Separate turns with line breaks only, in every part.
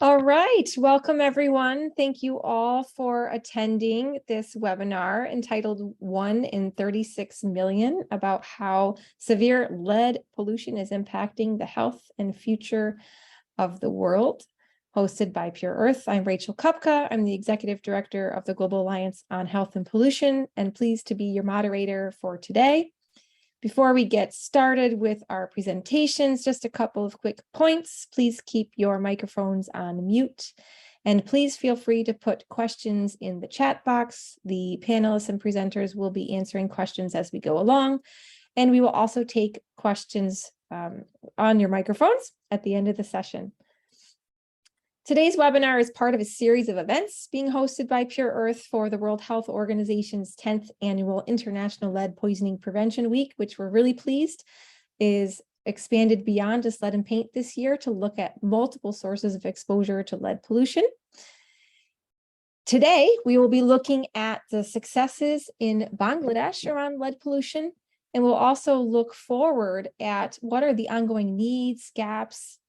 All right, welcome everyone. Thank you all for attending this webinar entitled 1 in 36 million about how severe lead pollution is impacting the health and future of the world, hosted by Pure Earth. I'm Rachel Kupka. I'm the Executive Director of the Global Alliance on Health and Pollution, and pleased to be your moderator for today. Before we get started with our presentations, just a couple of quick points. Please keep your microphones on mute, and please feel free to put questions in the chat box. The panelists and presenters will be answering questions as we go along, and we will also take questions on your microphones at the end of the session. Today's webinar is part of a series of events being hosted by Pure Earth for the World Health Organization's 10th Annual International Lead Poisoning Prevention Week, which we're really pleased is expanded beyond just lead and paint this year to look at multiple sources of exposure to lead pollution. Today, we will be looking at the successes in Bangladesh around lead pollution, and we'll also look forward at what are the ongoing needs, gaps,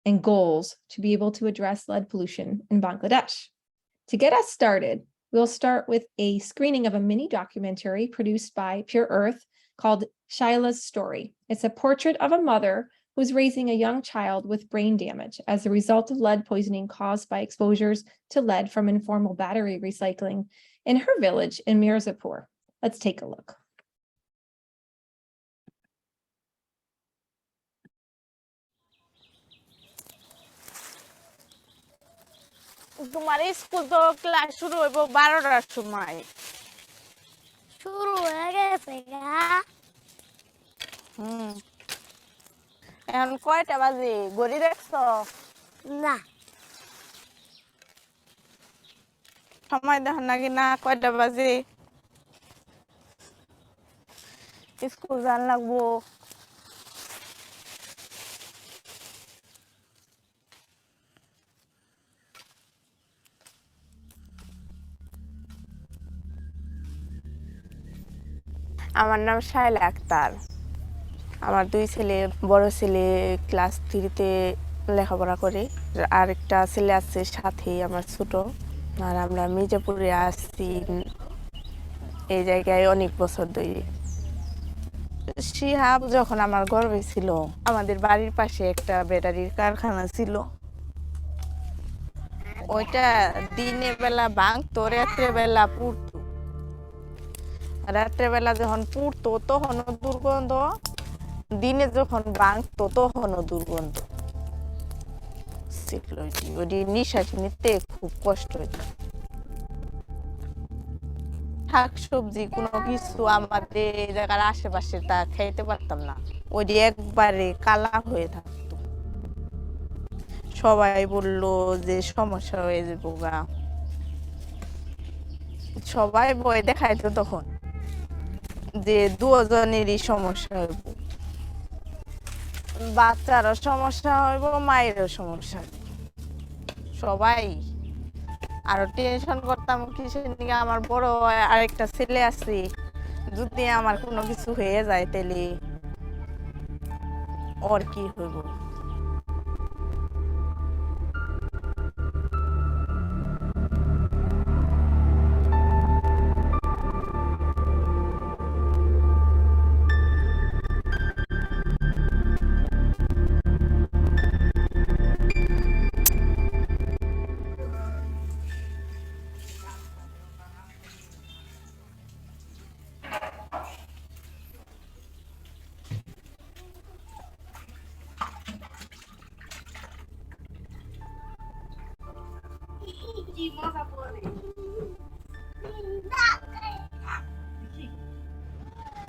and goals to be able to address lead pollution in Bangladesh. To get us started, we'll start with a screening of a mini documentary produced by Pure Earth called Shaila's Story. It's a portrait of a mother who's raising a young child with brain damage as a result of lead poisoning caused by exposures to lead from informal battery recycling in her village in Mirzapur. Let's take a look.
তোমার school তো class শুরু হইব 12টার সময়
শুরু হয়ে গেছে গা
এখন কয়টা বাজে ঘড়ি দেখছো
না
সময় দেখো নাকি না কয়টা বাজে স্কুল যান লাগবো আমার নাম শাইলা আক্তার আমার দুই ছেলে বড় ছেলে ক্লাস 3 তে লেখাপড়া করে আর একটা ছেলে আছে সাথে আমার ছোট আর আমরা মির্জাপুরে আসছি এই জায়গায় অনেক বছর ধরে শিহাব যখন আমার গর্ভে ছিল আমাদের বাড়ির পাশে একটা ব্যাটারির কারখানা ছিল ওইটা দিনের বেলা ভাঙতো রাত্রে বেলা পুড়তো রাত্রে বেলা যখন পুড়তো তখনও দুর্গন্ধ দিনে যখন ভাঙতো তখনও দুর্গন্ধ ছিল ওটি নিঃশ্বাস নিতে খুব কষ্ট হইত শাক সবজি কোনো কিছু আমাদের এই জায়গার আশেপাশে তা খাইতে পারতাম না ওটি একবারে কালা হয়ে থাকতো সবাই বললো যে সমস্যা হয়ে যাবো গা সবাই ভয় দেখাইতো তখন যে দুজনেরই সমস্যা হইব বাচ্চারও সমস্যা হইব মায়েরও সমস্যা সবাই আরো টেনশন করতাম কিসের নিয়ে আমার বড় আরেকটা ছেলে আছে যদি আমার কোনো কিছু হয়ে যায় তাহলে ওর কি হইব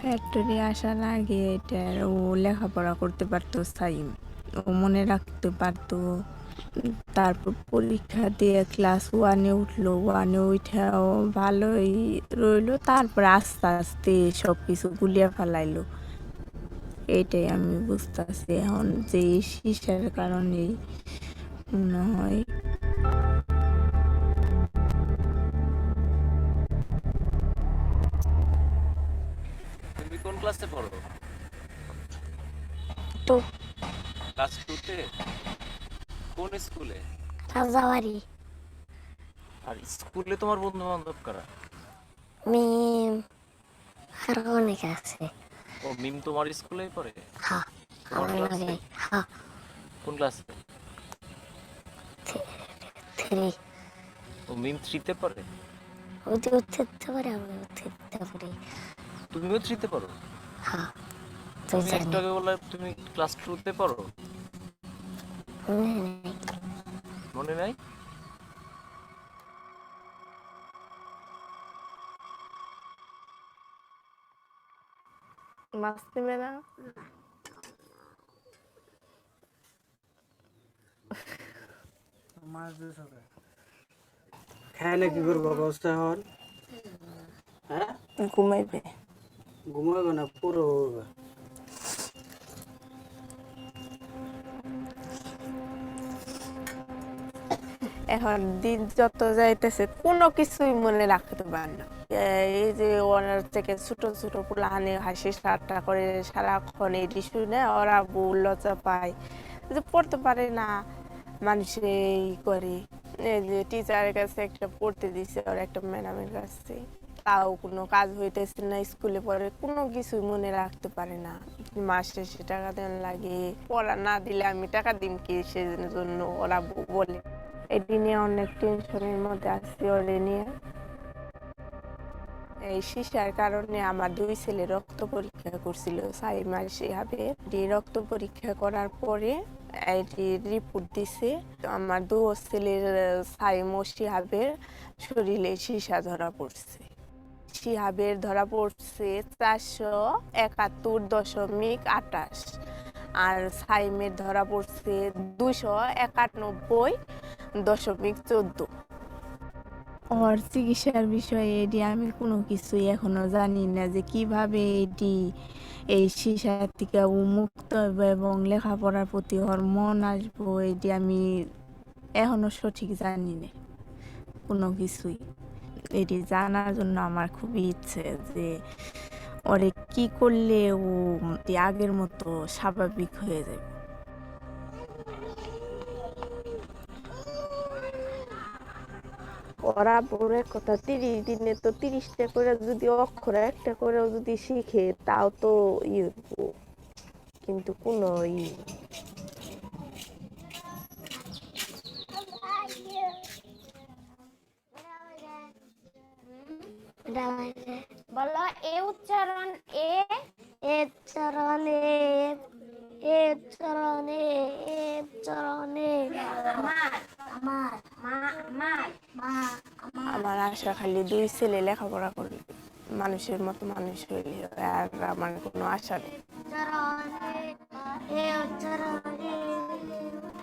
ফ্যাক্টরি আসার আগে এটা ও লেখাপড়া করতে পারতো সাইম ও মনে রাখতে পারতো তারপর পরীক্ষা দিয়ে ক্লাস 1-এ উঠলো 1-এ উঠাও ভালোই রইলো তারপর আস্তে আস্তে সব কিছু গুলিয়ে ফেলাইলো এইটাই আমি বুঝতেছি এখন যে শিশার কারণেই মনে হয়
তুমি কোন ক্লাসে পড়ো
তো
ক্লাস 2 তে কোন স্কুলে
রাজাবাড়ি
আর স্কুলে তোমার বন্ধু বান্ধব কারা?
মিম আর অনেক আছে।
ও মিম তোমার স্কুলেই পড়ে?
হ্যাঁ
তোমার
আমার
ক্লাসে?
লাগে। হ্যাঁ
কোন ক্লাসে?
3
ও মিম 3-তে পড়ে?
ওদি উঠতে পারে আমি উঠতে পারি।
তুমিও 3-তে পড়ো?
হ্যাঁ তুই
তুমি একটু
জানি
আগে বললে তুমি ক্লাস 2-তে পড়ো।
মনে নেই।
মনে নাই?
মাছ নেবে না?
খাইলে কি করবো অবস্থা হন? হ্যাঁ
ঘুমাইবে।
ঘুমাবে না পুরো ঘুমাবে।
এখন দিন যত যাইতেছে কোনো কিছুই মনে রাখতে পারে না। এই যে ওনার থেকে ছোট ছোট পোলাহানি হাসি ঠাট্টা করে সারাক্ষণ এটি শুনে ওরা বউ লজ্জা পায় যে পড়তে পারে না, মানুষে ই করে। এই যে টিচারের কাছে একটা পড়তে দিছে ওর একটা ম্যাডামের কাছে, তাও কোনো কাজ হইতেছে না, স্কুলে পড়ে কোনো কিছুই মনে রাখতে পারে না। মাস শেষে টাকা দেন লাগে, পড়া না দিলে আমি টাকা দিম কি, সেজন্য ওরা বলে। এটি নিয়ে অনেক টেনশনের মধ্যে আছি ওরে নিয়ে। এই শিশার কারণে আমার 2 ছেলে রক্ত পরীক্ষা করছিল সাইমার শিহাবে। রক্ত পরীক্ষা করার পরে এটি রিপোর্ট দিছে আমার 2 ছেলের সাইম ও শিহাবের শরীরে সীসা ধরা পড়ছে। শিহাবের ধরা পড়ছে 471.28 আর সাইমের ধরা পড়ছে 291.14। ওর চিকিৎসার বিষয়ে এটি আমি কোনো কিছুই এখনো জানি না, যে কিভাবে এটি এই সীসার থেকে মুক্ত হবে এবং লেখাপড়ার প্রতি ওর মন আসবো, এটি আমি এখনো সঠিক জানি না কোনো কিছুই। এটি জানার জন্য আমার খুবই ইচ্ছে যে ওরে কি করলে ও আগের মতো স্বাভাবিক হয়ে যাবে। ওরা পরে কথা 30 দিনে তো 30টা করে যদি অক্ষর একটা করেও যদি শিখে তাও তো কিন্তু কোনো
বলো এ উচ্চারণ এ, এ উচ্চারণ এ, এ উচ্চারণ এ, এ উচ্চারণ এ। আমার আমার মা আমার মা
আমার আশা খালি 2 ছেলে লেখাপড়া করলে মানুষের মতো মানুষ হইলে, আর আমার কোনো আশা নেই।
উচ্চারণ এ, এ উচ্চারণ এ, এ উচ্চারণ।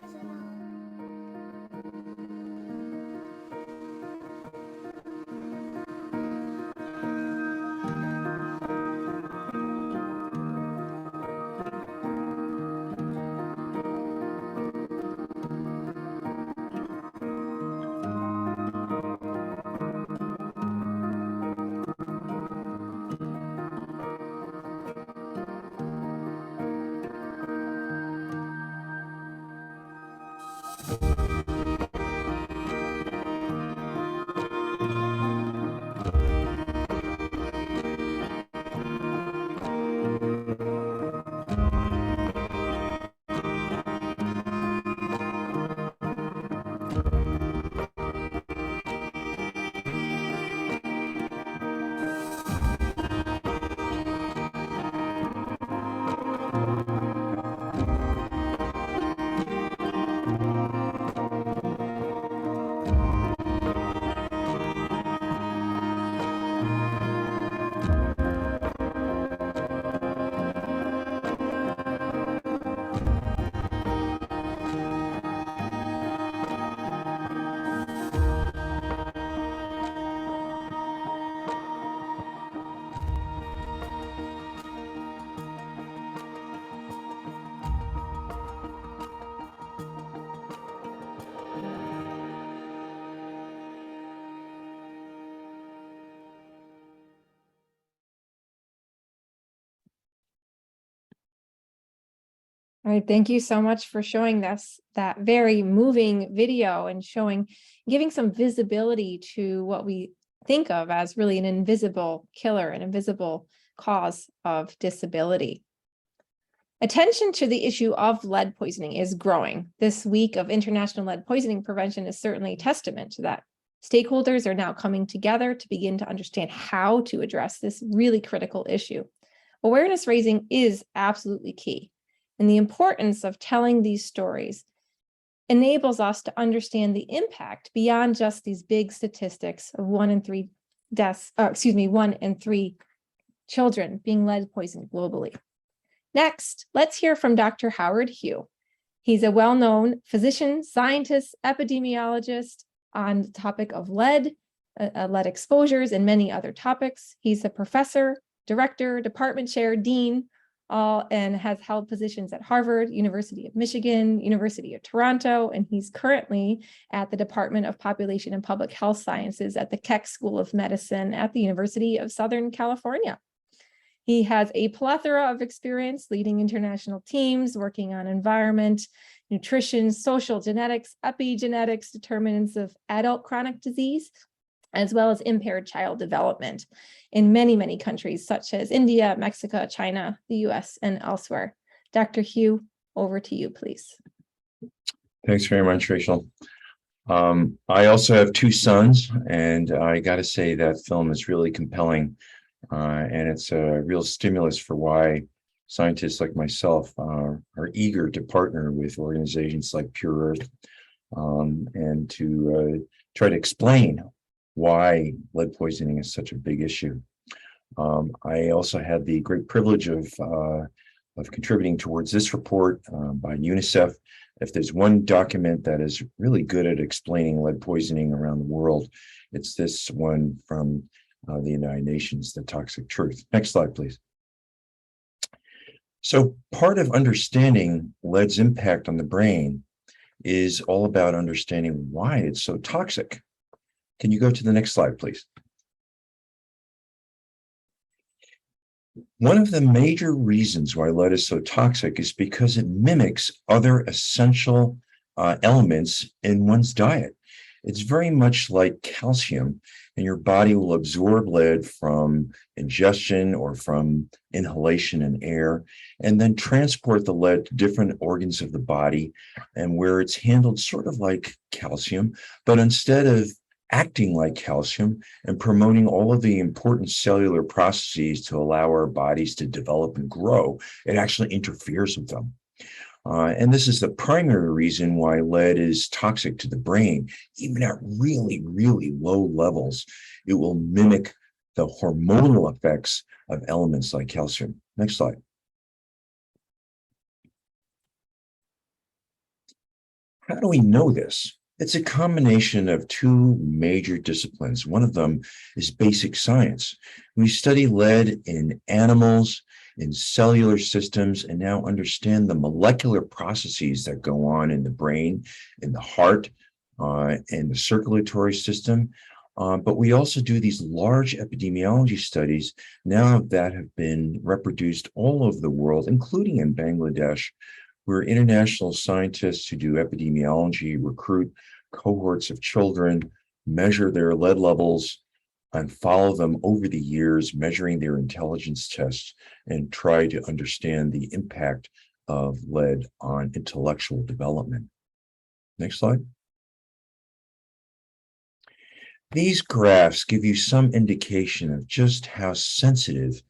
All right, thank you so much for showing us that very moving video and giving some visibility to what we think of as really an invisible killer, an invisible cause of disability. Attention to the issue of lead poisoning is growing. This week of International Lead Poisoning Prevention is certainly a testament to that. Stakeholders are now coming together to begin to understand how to address this really critical issue. Awareness raising is absolutely key, and the importance of telling these stories enables us to understand the impact beyond just these big statistics of 1 in 3 deaths, 1 in 3 children being lead poisoned globally. Next, let's hear from Dr. Howard Hugh. He's a well-known physician, scientist, epidemiologist on the topic of lead exposures, and many other topics. He's a professor, director, department chair, dean, and has held positions at Harvard, University of Michigan, University of Toronto, and he's currently at the Department of Population and Public Health Sciences at the Keck School of Medicine at the University of Southern California. He has a plethora of experience leading international teams, working on environment, nutrition, social genetics, epigenetics, determinants of adult chronic disease, as well as impaired child development in many, many countries, such as India, Mexico, China, the US, and elsewhere. Dr. Hugh, over to you, please.
Thanks very much, Rachel. I also have 2 sons, and I got to say that film is really compelling. And it's a real stimulus for why scientists like myself are eager to partner with organizations like Pure Earth and to try to explain why lead poisoning is such a big issue. I also had the great privilege of contributing towards this report by UNICEF. If there's one document that is really good at explaining lead poisoning around the world, it's this one from the United Nations, The Toxic Truth. Next slide, please. So part of understanding lead's impact on the brain is all about understanding why it's so toxic. Can you go to the next slide, please? One of the major reasons why lead is so toxic is because it mimics other essential elements in one's diet. It's very much like calcium, and your body will absorb lead from ingestion or from inhalation and air, and then transport the lead to different organs of the body, and where it's handled sort of like calcium, but instead of acting like calcium and promoting all of the important cellular processes to allow our bodies to develop and grow, it actually interferes with them. And this is the primary reason why lead is toxic to the brain. Even at really, really low levels, it will mimic the hormonal effects of elements like calcium. Next slide. How do we know this? It's a combination of 2 major disciplines. One of them is basic science. We study lead in animals, in cellular systems, and now understand the molecular processes that go on in the brain, in the heart, and the circulatory system. But we also do these large epidemiology studies now that have been reproduced all over the world, including in Bangladesh, where international scientists who do epidemiology recruit cohorts of children, measure their lead levels, and follow them over the years, measuring their intelligence tests, and try to understand the impact of lead on intellectual development. Next slide. These graphs give you some indication of just how sensitive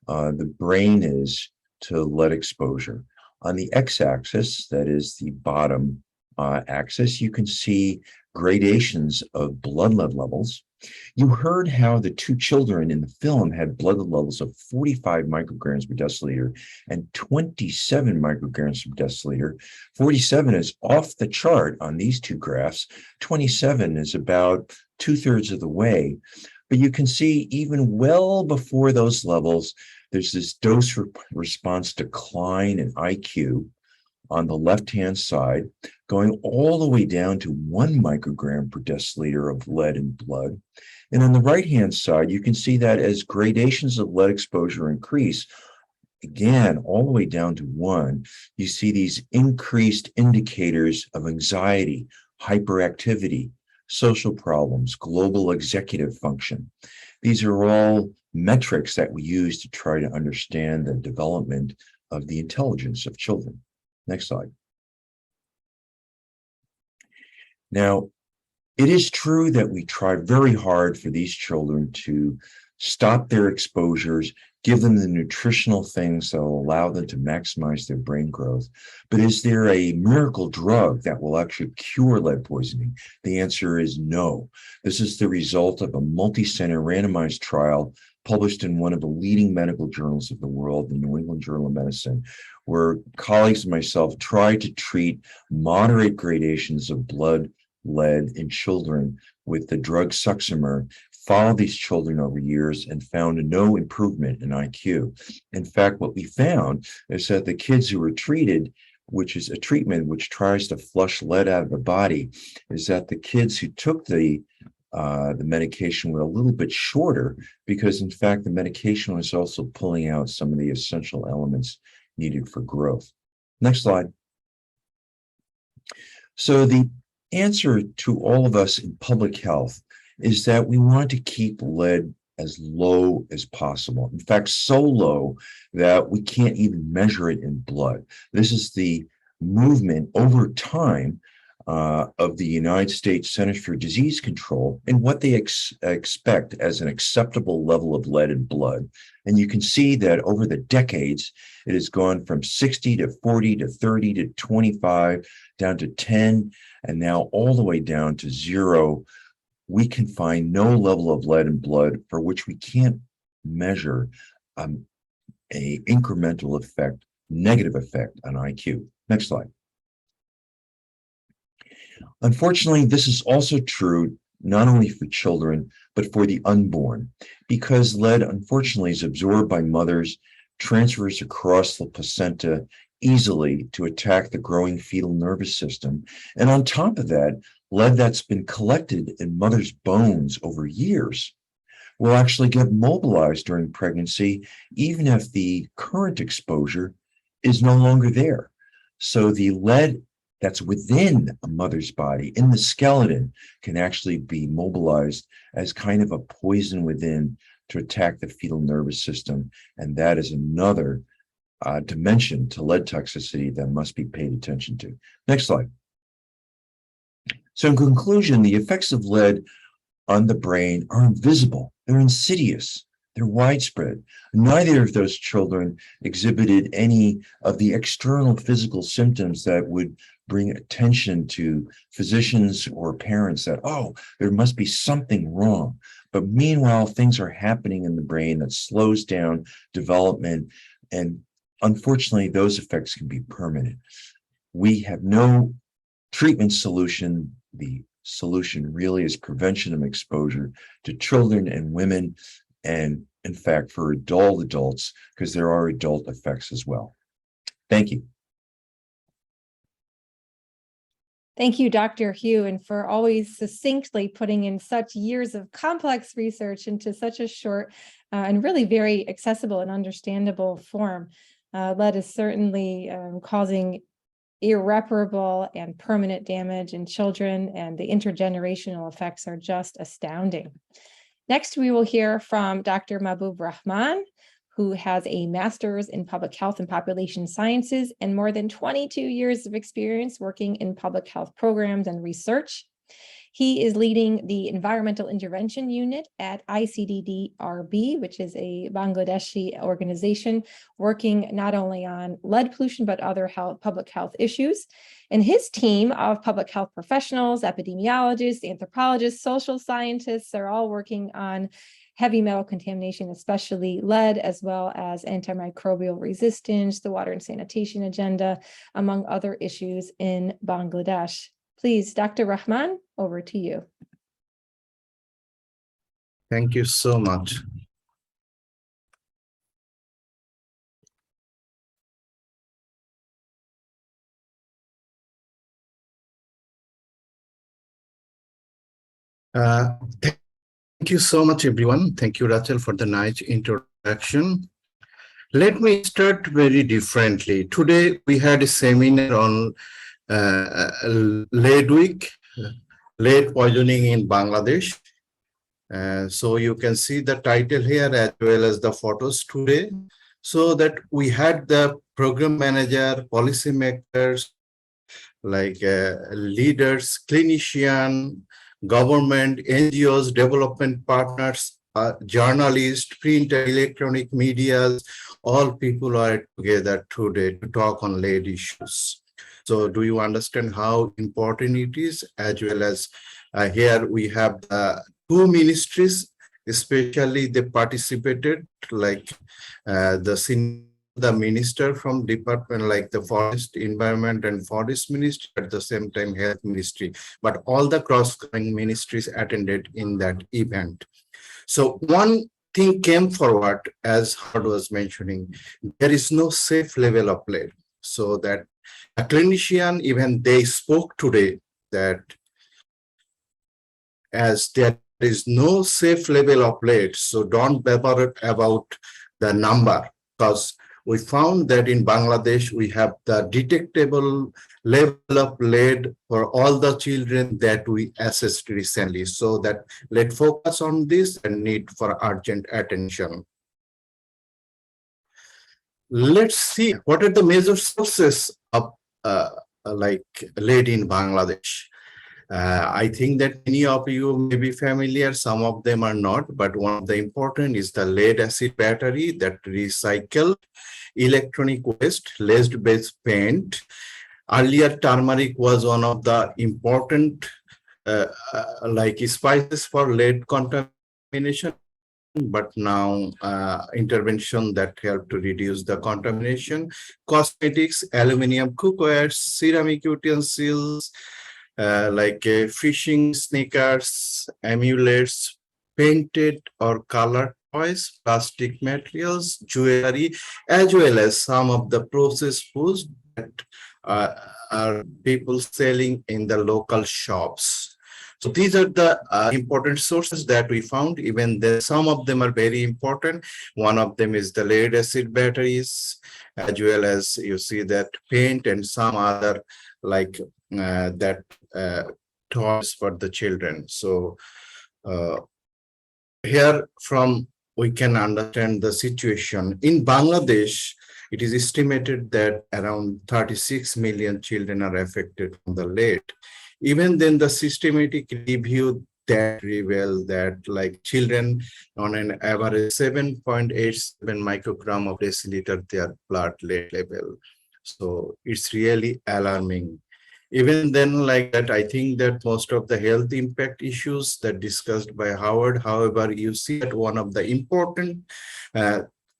the brain is to lead exposure. On the x-axis, that is the bottom axis, you can see gradations of blood lead levels. You heard how the 2 children in the film had blood lead levels of 45 micrograms per deciliter and 27 micrograms per deciliter. 47 is off the chart on these 2 graphs. 27 is about 2/3 of the way. But you can see even well before those levels, there's this dose response decline in IQ on the left-hand side, going all the way down to 1 microgram per deciliter of lead in blood. And on the right-hand side, you can see that as gradations of lead exposure increase, again, all the way down to 1, you see these increased indicators of anxiety, hyperactivity, social problems, global executive function. These are all metrics that we use to try to understand the development of the intelligence of children. Next slide. Now, it is true that we try very hard for these children to stop their exposures, give them the nutritional things that will allow them to maximize their brain growth. But is there a miracle drug that will actually cure lead poisoning? The answer is no. This is the result of a multi-center randomized trial published in one of the leading medical journals of the world, the New England Journal of Medicine, where colleagues and myself tried to treat moderate gradations of blood lead in children with the drug Suxamer, followed these children over years and found no improvement in IQ. In fact, what we found is that the kids who were treated, which is a treatment which tries to flush lead out of the body, is that the kids who took the medication were a little bit shorter because, in fact, the medication was also pulling out some of the essential elements needed for growth. Next slide. So the answer to all of us in public health is that we want to keep lead as low as possible. In fact, so low that we can't even measure it in blood. This is the movement over time of the United States Centers for Disease Control and what they expect as an acceptable level of lead in blood. And you can see that over the decades, it has gone from 60 to 40 to 30 to 25, down to 10, and now all the way down to 0. We can find no level of lead in blood for which we can't measure a incremental effect, negative effect on IQ. Next slide. Unfortunately, this is also true not only for children, but for the unborn, because lead, unfortunately, is absorbed by mothers, transfers across the placenta easily to attack the growing fetal nervous system. And on top of that, lead that's been collected in mother's bones over years will actually get mobilized during pregnancy, even if the current exposure is no longer there. So the lead that's within a mother's body, in the skeleton, can actually be mobilized as kind of a poison within to attack the fetal nervous system. And that is another dimension to lead toxicity that must be paid attention to. Next slide. So in conclusion, the effects of lead on the brain are invisible. They're insidious. They're widespread. Neither of those children exhibited any of the external physical symptoms that would bring attention to physicians or parents that, oh, there must be something wrong. But meanwhile, things are happening in the brain that slows down development. And unfortunately, those effects can be permanent. We have no treatment solution. The solution really is prevention of exposure to children and women, and in fact, for adults, because there are adult effects as well. Thank you.
Thank you, Dr. Hugh, and for always succinctly putting in such years of complex research into such a short and really very accessible and understandable form. Lead is certainly causing irreparable and permanent damage in children, and the intergenerational effects are just astounding. Next, we will hear from Dr. Mahbub Rahman, who has a master's in public health and population sciences and more than 22 years of experience working in public health programs and research. He is leading the Environmental Intervention Unit at ICDDRB, which is a Bangladeshi organization working not only on lead pollution, but other public health issues. And his team of public health professionals, epidemiologists, anthropologists, social scientists are all working on heavy metal contamination, especially lead, as well as antimicrobial resistance, the water and sanitation agenda, among other issues in Bangladesh. Please, Dr. Rahman, over to you.
Thank you so much. Thank you so much, everyone. Thank you, Rachel, for the nice introduction. Let me start very differently. Today we had a seminar on lead week, lead poisoning in Bangladesh. So you can see the title here as well as the photos today. So that we had the program manager, policymakers, like leaders, clinician, government, NGOs, development partners, journalists, print and electronic medias, all people are together today to talk on lead issues. So do you understand how important it is? As well as here we have two ministries, especially they participated, like the minister from department like the forest, environment and forest ministry, at the same time health ministry, but all the cross-cutting ministries attended in that event. So one thing came forward, as Howard was mentioning, there is no safe level of lead. So that a clinician, even they spoke today that as there is no safe level of lead, so don't bother about the number, because we found that in Bangladesh, we have the detectable level of lead for all the children that we assessed recently. So that let's focus on this and need for urgent attention. Let's see what are the major sources of like lead in Bangladesh. I think that many of you may be familiar, some of them are not, but one of the important is the lead acid battery that recycled electronic waste, lead-based paint. Earlier, turmeric was one of the important like spices for lead contamination, but now intervention that help to reduce the contamination. Cosmetics, aluminum cookware, ceramic utensils, like fishing sneakers, amulets, painted or colored toys, plastic materials, jewelry, as well as some of the processed foods that are people selling in the local shops. So these are the important sources that we found. Even then, some of them are very important. One of them is the lead acid batteries, as well as you see that paint and some other like that toys for the children. So here from we can understand the situation. In Bangladesh, it is estimated that around 36 million children are affected from the lead. Even then, the systematic review that reveal that like children on an average 7.87 microgram of deciliter their blood lead level. So it's really alarming. Even then, like that, I think that most of the health impact issues that discussed by Howard, however, you see that one of the important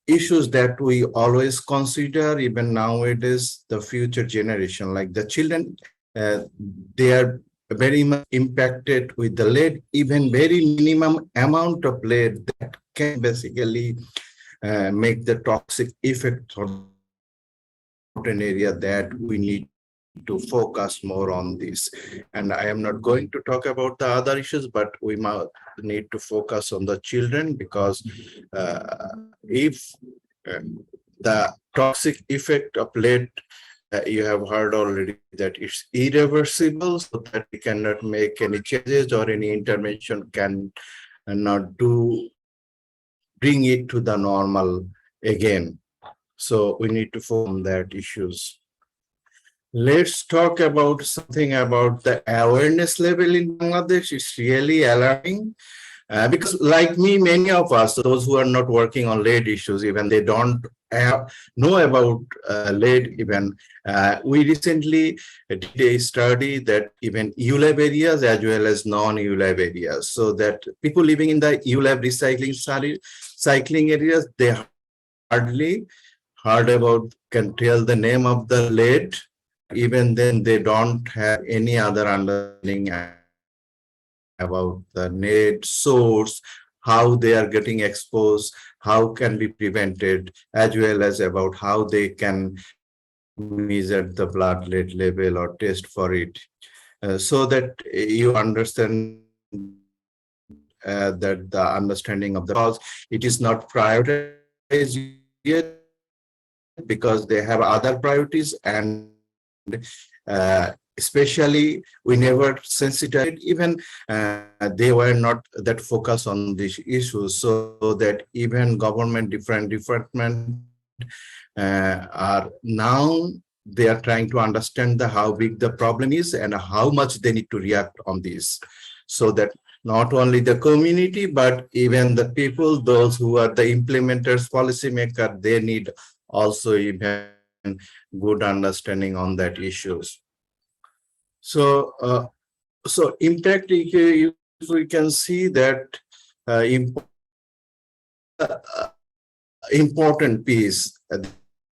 issues that we always consider, even nowadays, the future generation, like the children, they are very much impacted with the lead, even very minimum amount of lead that can basically make the toxic effect on an area that we need to focus more on this. And I am not going to talk about the other issues, but we might need to focus on the children, because if the toxic effect of lead, you have heard already that it's irreversible, so that we cannot make any changes or any intervention can not bring it to the normal again. So we need to focus on that issues. Let's talk about something about the awareness level in Bangladesh. It's really alarming because like me, many of us, those who are not working on lead issues, even they don't know about lead even. We recently did a study that even ULAB areas as well as non-ULAB areas, so that people living in the ULAB cycling areas, they hardly heard about, can tell the name of the lead. Even then, they don't have any other understanding about the lead source, how they are getting exposed, how can be prevented, as well as about how they can measure the blood lead level or test for it, so that you understand that the understanding of the cause, it is not prioritized yet. because they have other priorities, and especially we never sensitized, even they were not that focused on these issues, so that even government different department are now they are trying to understand the how big the problem is and how much they need to react on this, so that not only the community but even the people, those who are the implementers, policymaker, they need also even good understanding on that issues. So so impact, if we can see that important piece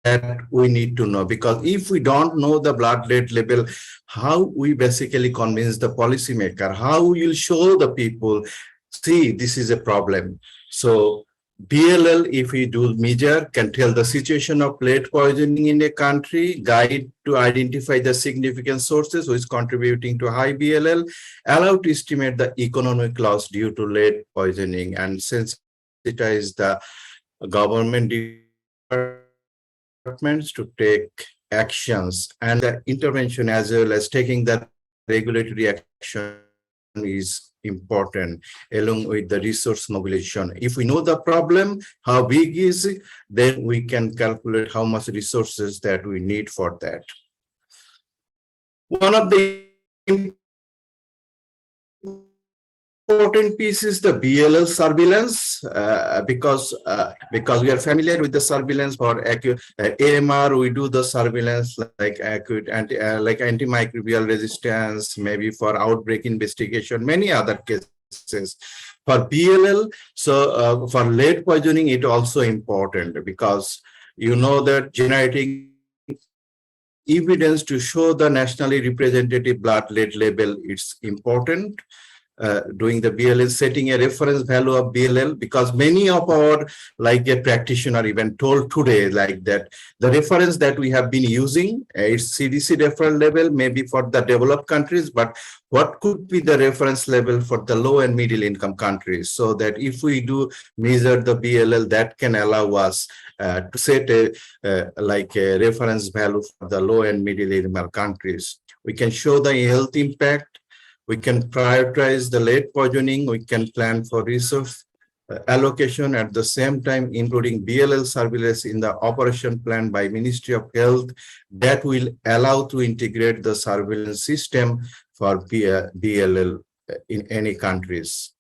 that we need to know, because if we don't know the blood lead level, how we basically convince the policymaker, how we will show the people, see this is a problem. So BLL, if we do measure, can tell the situation of lead poisoning in a country, guide to identify the significant sources which is contributing to high BLL, allow to estimate the economic loss due to lead poisoning, and sensitize the government departments to take actions, and the intervention as well as taking the regulatory action is important along with the resource mobilization. If we know the problem, how big is it, then we can calculate how much resources that we need for that. One of the important piece is the BLL surveillance, because we are familiar with the surveillance for AMR. We do the surveillance like acute like antimicrobial resistance, maybe for outbreak investigation, many other cases. For BLL, so for lead poisoning, it also important because you know that generating evidence to show the nationally representative blood lead level, it's important. Doing the BLL, setting a reference value of BLL, because many of our like a practitioner even told today like that the reference that we have been using is CDC reference level maybe for the developed countries, but what could be the reference level for the low and middle income countries, so that if we do measure the BLL, that can allow us to set a like a reference value for the low and middle income countries. We can show the health impact. We can prioritize the lead poisoning. We can plan for resource allocation at the same time, including BLL surveillance in the operation plan by Ministry of Health that will allow to integrate the surveillance system for BLL in any countries.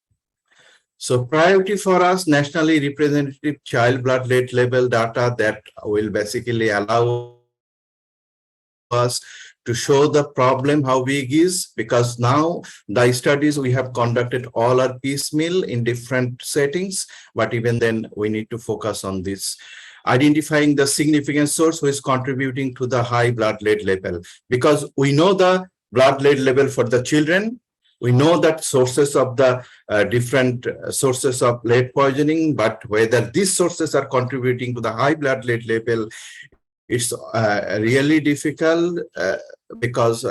So priority for us, nationally representative child blood lead level data that will basically allow us to show the problem how big is, because now the studies we have conducted all are piecemeal in different settings, but even then we need to focus on this. Identifying the significant source who is contributing to the high blood lead level, because we know the blood lead level for the children. We know that sources of the different sources of lead poisoning, but whether these sources are contributing to the high blood lead level, it's really difficult because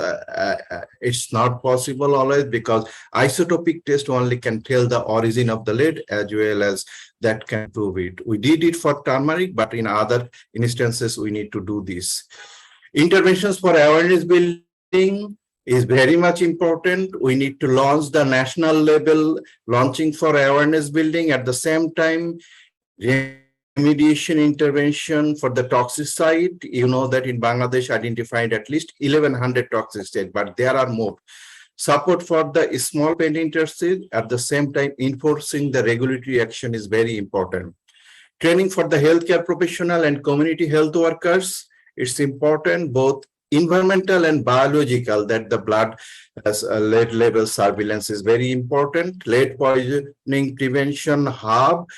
it's not possible always, because isotopic test only can tell the origin of the lead as well as that can prove it. We did it for turmeric, but in other instances we need to do this. Interventions for awareness building is very much important. We need to launch the national level launching for awareness building. At the same time, remediation intervention for the toxic site. You know that in Bangladesh identified at least 1100 toxic sites, but there are more. Support for the small paint industry, at the same time enforcing the regulatory action is very important. Training for the healthcare professional and community health workers, it's important, both environmental and biological, that the blood lead level surveillance is very important. Lead poisoning prevention hub,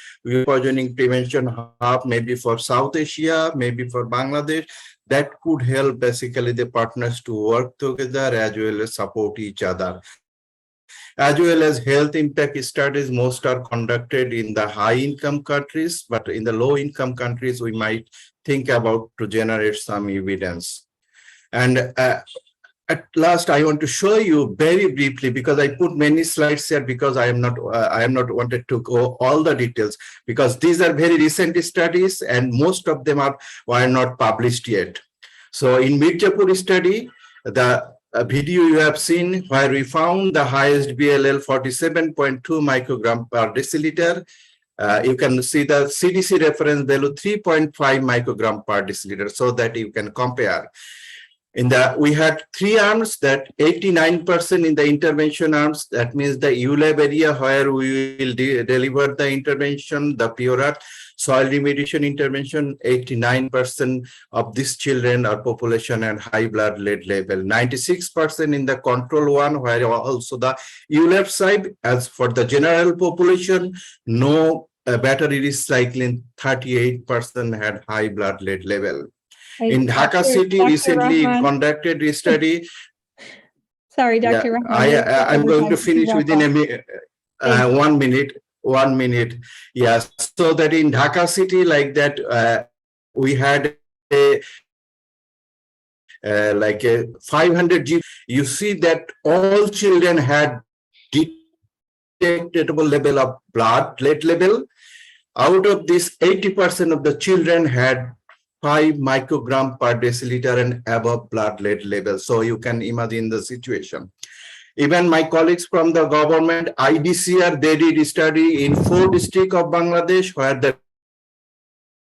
poisoning prevention hub maybe for South Asia, maybe for Bangladesh, that could help basically the partners to work together as well as support each other. As well as health impact studies, most are conducted in the high income countries, but in the low income countries, we might think about to generate some evidence. And at last, I want to show you very briefly, because I put many slides here because I am not wanted to go all the details, because these are very recent studies and most of them were not published yet. So in Mirzapur study, the video you have seen where we found the highest BLL 47.2 microgram per deciliter. You can see the CDC reference value 3.5 microgram per deciliter, so that you can compare. We had 3 arms, that 89% in the intervention arms, that means the ULAB area where we will deliver the intervention, the pure soil remediation intervention. 89% of these children or population had high blood lead level. 96% in the control one, where also the ULAB side. As for the general population, no battery recycling, 38% had high blood lead level. In Dhaka city, recently conducted a study.
Sorry, Dr.
Yeah,
Rahman.
I'm going to finish within a minute. 1 minute. 1 minute. Yes. So that in Dhaka city, like that, we had like a 500 G. You see that all children had detectable level of blood lead level. Out of this, 80% of the children had 5 microgram per deciliter and above blood lead level. So you can imagine the situation. Even my colleagues from the government, IDCR, they did a study in 4 districts of Bangladesh where the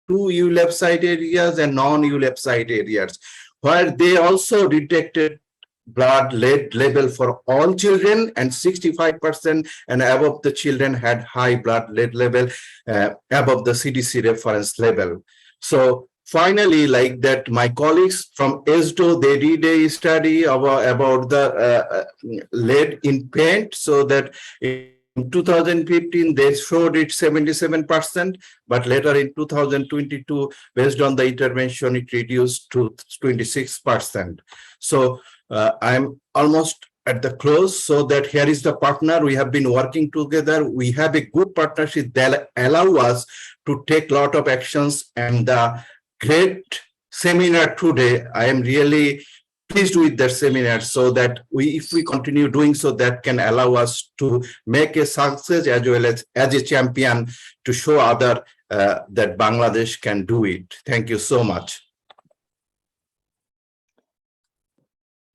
2 ULAB site areas and non-ULAB site areas, where they also detected blood lead level for all children, and 65% and above the children had high blood lead level above the CDC reference level. So finally, like that, my colleagues from ESDO, they did a study about the lead in paint, so that in 2015, they showed it 77%, but later in 2022, based on the intervention, it reduced to 26%. So I'm almost at the close, so that here is the partner. We have been working together. We have a good partnership that allow us to take a lot of actions, and the great seminar today, I am really pleased with that seminar, so that if we continue doing so, that can allow us to make a success as well as a champion to show other that Bangladesh can do it. Thank you so much.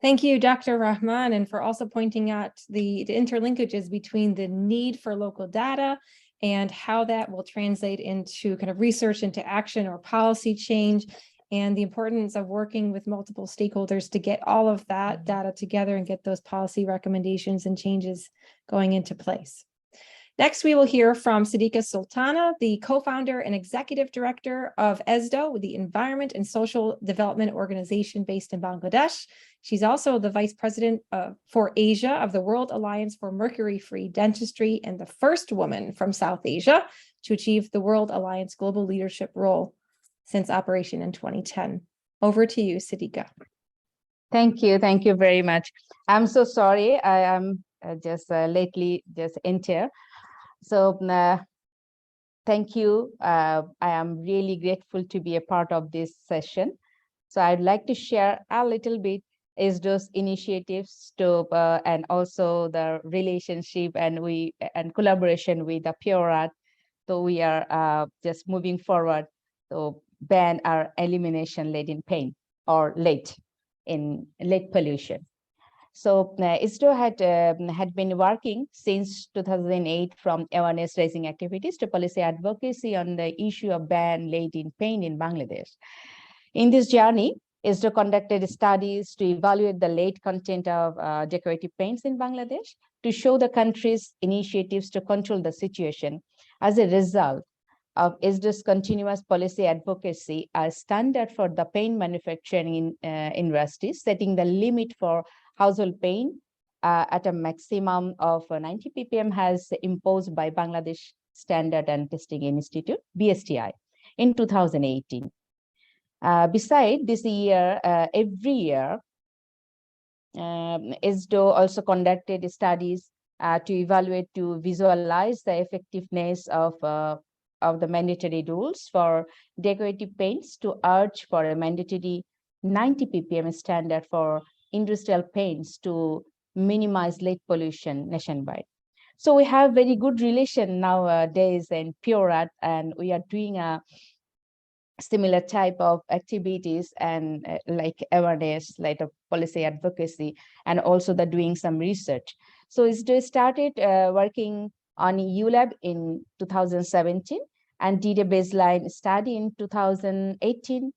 Thank you, Dr. Rahman, and for also pointing out the interlinkages between the need for local data and how that will translate into kind of research into action or policy change, and the importance of working with multiple stakeholders to get all of that data together and get those policy recommendations and changes going into place. Next, we will hear from Siddiqa Sultana, the co-founder and executive director of ESDO, the Environment and Social Development Organization based in Bangladesh. She's also the vice president for Asia of the World Alliance for Mercury-Free Dentistry, and the first woman from South Asia to achieve the World Alliance global leadership role since operation in 2010. Over to you, Siddiqa.
Thank you very much. I'm so sorry, I am just lately just enter. So thank you. I am really grateful to be a part of this session. So I'd like to share a little bit ESDO's initiatives to and also the relationship and collaboration with the Pure Art. So we are just moving forward to ban our elimination lead in paint or lead pollution. So ESDO had been working since 2008 from awareness raising activities to policy advocacy on the issue of ban lead in paint in Bangladesh. In this journey, ESDO conducted studies to evaluate the lead content of decorative paints in Bangladesh to show the country's initiatives to control the situation. As a result of ESDO's continuous policy advocacy, a standard for the paint manufacturing industry, setting the limit for household paint at a maximum of 90 ppm has imposed by Bangladesh Standard and Testing Institute, BSTI, in 2018. Beside this year, every year, ESDO also conducted studies to evaluate, to visualize the effectiveness of the mandatory rules for decorative paints, to urge for a mandatory 90 ppm standard for industrial paints to minimize lead pollution nationwide. So we have very good relation nowadays in Pure Art, and we are doing a similar type of activities and like awareness, like a policy advocacy, and also the doing some research. So it started working on ULab in 2017 and did a baseline study in 2018.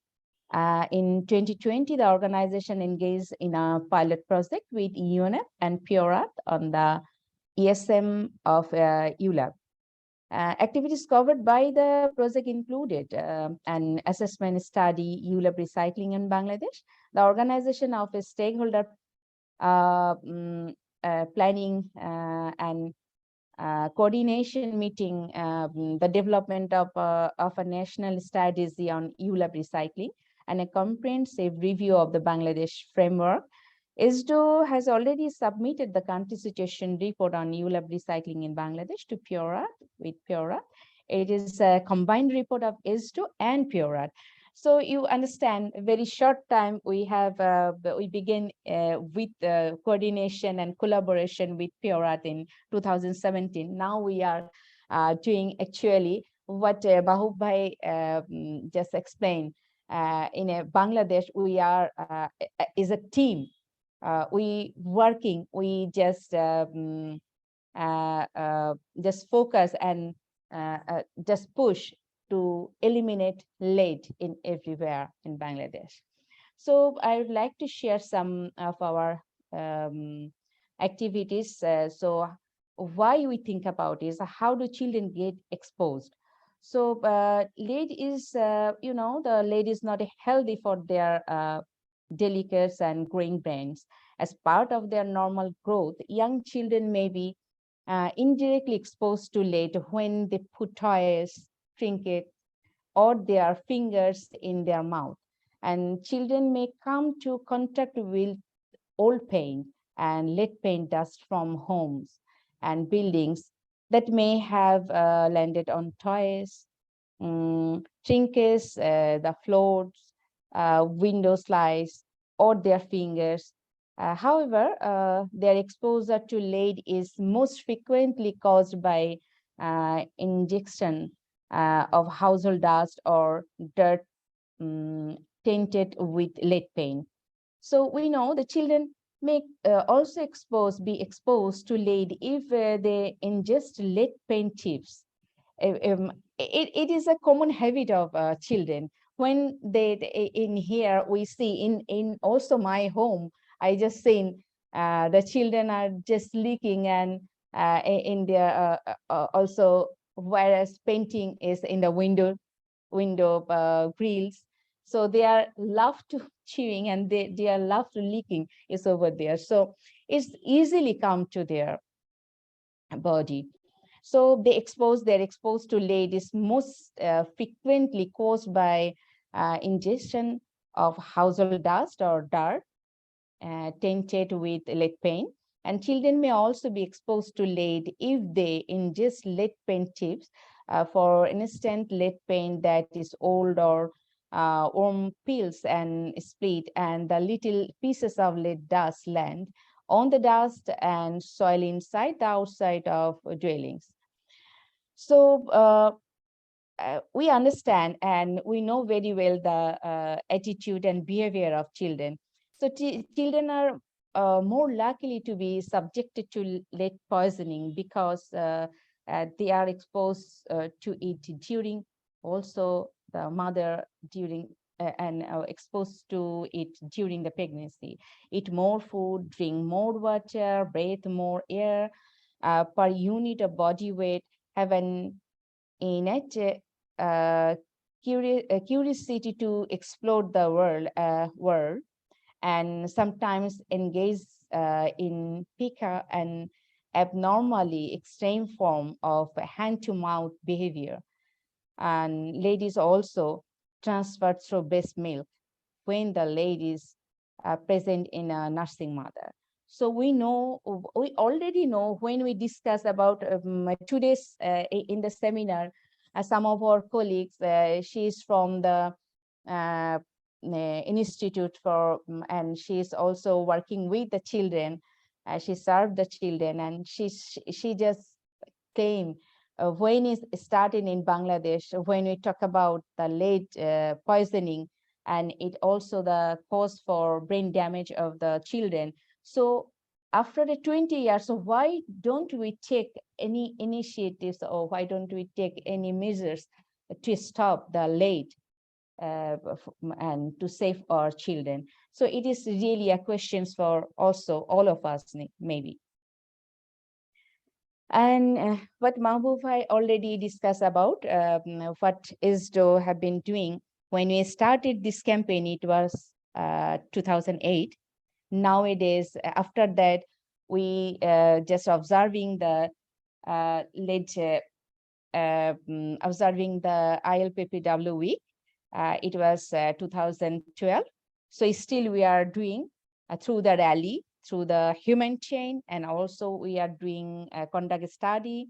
In 2020, the organization engaged in a pilot project with UNEP and Pure Art on the ESM of ULab. Activities covered by the project included an assessment study, ULab recycling in Bangladesh, the organization of a stakeholder planning and coordination meeting, the development of a national strategy on ULab recycling, and a comprehensive review of the Bangladesh framework. ISDO has already submitted the country situation report on ULab recycling in Bangladesh to Pure Art with Pure Art. It is a combined report of ISDO and Pure Art. So you understand, a very short time we have we begin with coordination and collaboration with Pure Art in 2017. Now we are doing actually what Bahub Bhai just explained. In Bangladesh, we are is a team. We working. We just focus and just push to eliminate lead in everywhere in Bangladesh. So I would like to share some of our activities. So why we think about is how do children get exposed? So lead is, the lead is not healthy for their delicates and growing brains. As part of their normal growth, young children may be indirectly exposed to lead when they put toys, trinkets, or their fingers in their mouth. And children may come to contact with old paint and lead paint dust from homes and buildings that may have landed on toys, trinkets, the floors, window slides, or their fingers. However, their exposure to lead is most frequently caused by injection of household dust or dirt tainted with lead paint. So we know the children may also be exposed to lead if they ingest lead paint chips. It is a common habit of children. When they in here we see in also my home, I just seen the children are just leaking and in their also, whereas painting is in the window grills. So they are love to chewing and they are love to leaking is over there. So it's easily come to their body. So they're exposed to lead is most frequently caused by ingestion of household dust or dirt tainted with lead paint. And children may also be exposed to lead if they ingest lead paint chips. For instance, lead paint that is old or worm peels and split, and the little pieces of lead dust land on the dust and soil inside the outside of dwellings. So we understand and we know very well the attitude and behavior of children. So children are more likely to be subjected to lead poisoning because they are exposed to it during also the mother during and exposed to it during the pregnancy. Eat more food, drink more water, breathe more air per unit of body weight, have an innate curiosity to explore the world, and sometimes engage in pica and abnormally extreme form of hand-to-mouth behavior. And ladies also transferred through breast milk when the ladies are present in a nursing mother. So we already know when we discuss about today's in the seminar, some of our colleagues, she's from the institute for, and she's also working with the children. She served the children, and she just came when it started in Bangladesh, when we talk about the lead poisoning, and it also the cause for brain damage of the children. So after the 20 years, so why don't we take any initiatives, or why don't we take any measures to stop the lead and to save our children? So it is really a question for also all of us, maybe. And what Mahbub I already discussed about what ISDO have been doing. When we started this campaign, it was 2008. Nowadays, after that, we just observing the observing the ILPPW week. It was 2012. So still we are doing through the rally, through the human chain, and also we are doing conduct a study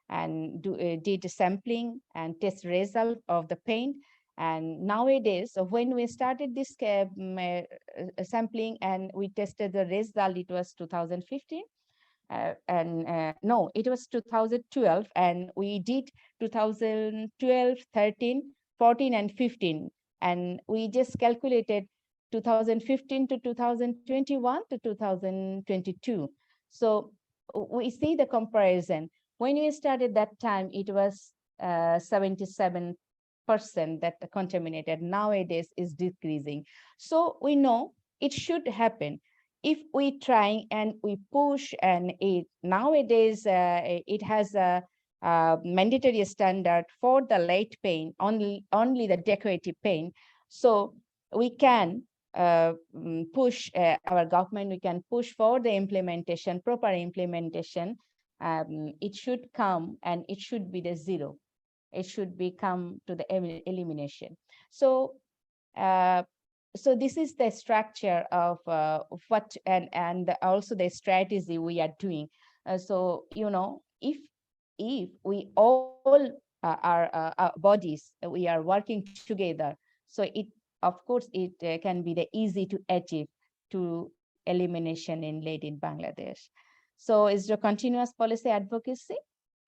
and did sampling and test result of the paint. And nowadays, when we started this sampling and we tested the result, it was 2015. No, it was 2012, and we did 2012, 13, 14, and 15. And we just calculated 2015 to 2021 to 2022. So we see the comparison. When we started that time, it was 77% that contaminated. Nowadays is decreasing. So we know it should happen. If we try and we push, and it nowadays it has a mandatory standard for the late paint, only the decorative paint. So we can push our government, we can push for the implementation, proper implementation. It should come, and it should be the zero. It should become to the elimination. So so this is the structure of what and also the strategy we are doing. So you know, if we all our bodies, we are working together, so it of course it can be the easy to achieve to elimination in lead in Bangladesh. So it's the continuous policy advocacy.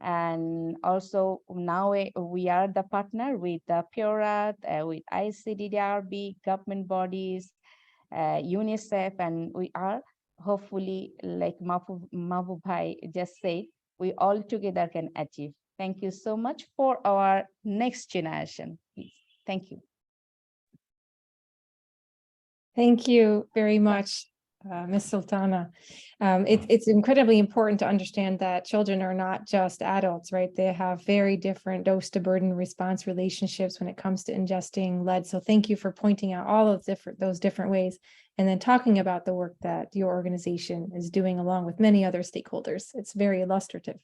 And also now we are the partner with the PURAT, with ICDRB, government bodies, UNICEF, and we are hopefully, like Mahbub Bhai just said, we all together can achieve. Thank you so much for our next generation. Please. Thank you.
Thank you very much, Ms. Sultana. It's incredibly important to understand that children are not just adults, right? They have very different dose to burden response relationships when it comes to ingesting lead. So thank you for pointing out all of those different ways, and then talking about the work that your organization is doing along with many other stakeholders. It's very illustrative.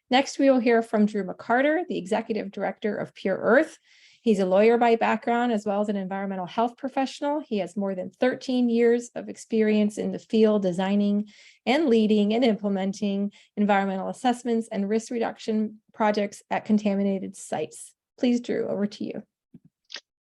Next, we will hear from Drew McCarter, the Executive Director of Pure Earth. He's a lawyer by background, as well as an environmental health professional. He has more than 13 years of experience in the field, designing and leading and implementing environmental assessments and risk reduction projects at contaminated sites. Please, Drew, over to you.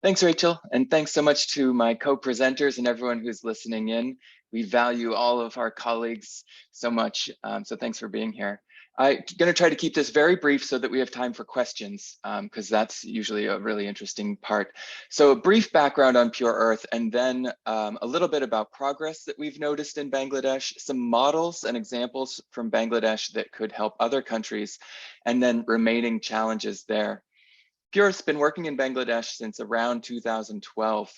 Thanks, Rachel. And thanks so much to my co-presenters and everyone who's listening in. We value all of our colleagues so much. So thanks for being here. I'm going to try to keep this very brief so that we have time for questions, because that's usually a really interesting part. So a brief background on Pure Earth, and then a little bit about progress that we've noticed in Bangladesh, some models and examples from Bangladesh that could help other countries, and then remaining challenges there. Pure Earth's been working in Bangladesh since around 2012.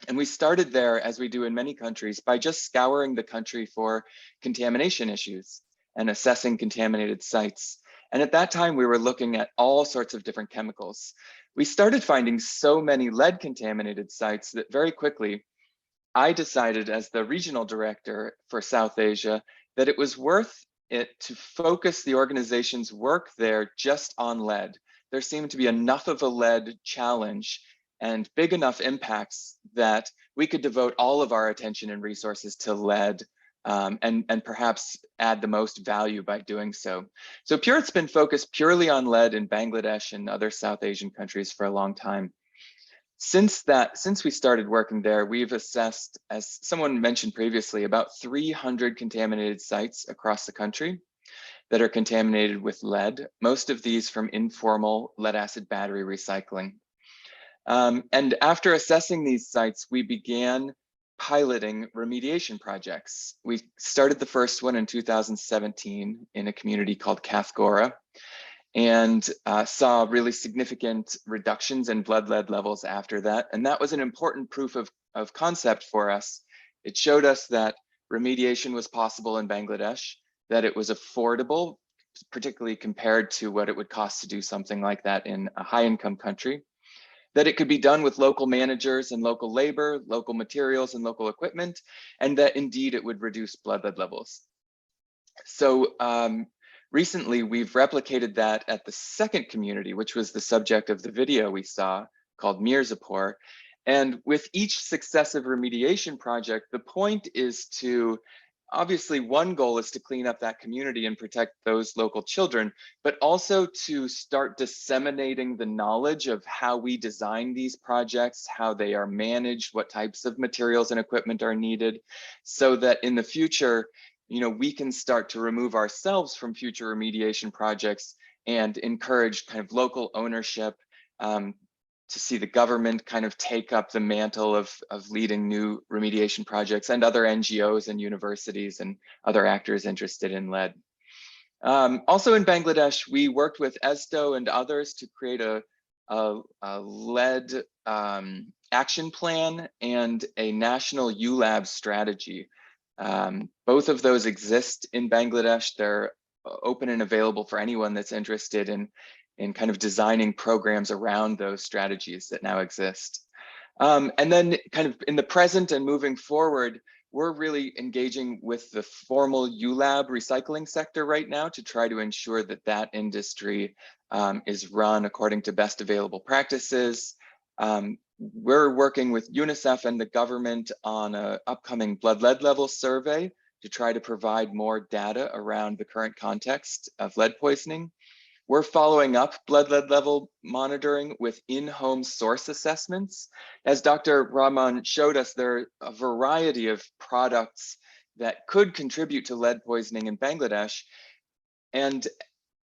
And we started there, as we do in many countries, by just scouring the country for contamination issues and assessing contaminated sites. And at that time, we were looking at all sorts of different chemicals. We started finding so many lead contaminated sites that very quickly, I decided as the regional director for South Asia, that it was worth it to focus the organization's work there just on lead. There seemed to be enough of a lead challenge and big enough impacts that we could devote all of our attention and resources to lead, and perhaps add the most value by doing so. So Pure Earth's been focused purely on lead in Bangladesh and other South Asian countries for a long time. Since we started working there, we've assessed, as someone mentioned previously, about 300 contaminated sites across the country that are contaminated with lead, most of these from informal lead acid battery recycling. And after assessing these sites, we began piloting remediation projects. We started the first one in 2017 in a community called Cathgora, and saw really significant reductions in blood lead levels after that. And that was an important proof of concept for us. It showed us that remediation was possible in Bangladesh, that it was affordable, particularly compared to what it would cost to do something like that in a high-income country, that it could be done with local managers and local labor, local materials and local equipment, and that indeed it would reduce blood lead levels. So recently, we've replicated that at the second community, which was the subject of the video we saw, called Mirzapur. And with each successive remediation project, the point is to, obviously one goal is to clean up that community and protect those local children, but also to start disseminating the knowledge of how we design these projects, how they are managed, what types of materials and equipment are needed, so that in the future, we can start to remove ourselves from future remediation projects and encourage kind of local ownership, to see the government kind of take up the mantle of leading new remediation projects, and other NGOs and universities and other actors interested in lead. Also in Bangladesh, we worked with ESDO and others to create a lead action plan and a national ULAB strategy. Both of those exist in Bangladesh. They're open and available for anyone that's interested in kind of designing programs around those strategies that now exist. And then kind of in the present and moving forward, we're really engaging with the formal ULAB recycling sector right now to try to ensure that that industry is run according to best available practices. We're working with UNICEF and the government on an upcoming blood lead level survey to try to provide more data around the current context of lead poisoning. We're following up blood lead level monitoring with in-home source assessments. As Dr. Rahman showed us, there are a variety of products that could contribute to lead poisoning in Bangladesh. And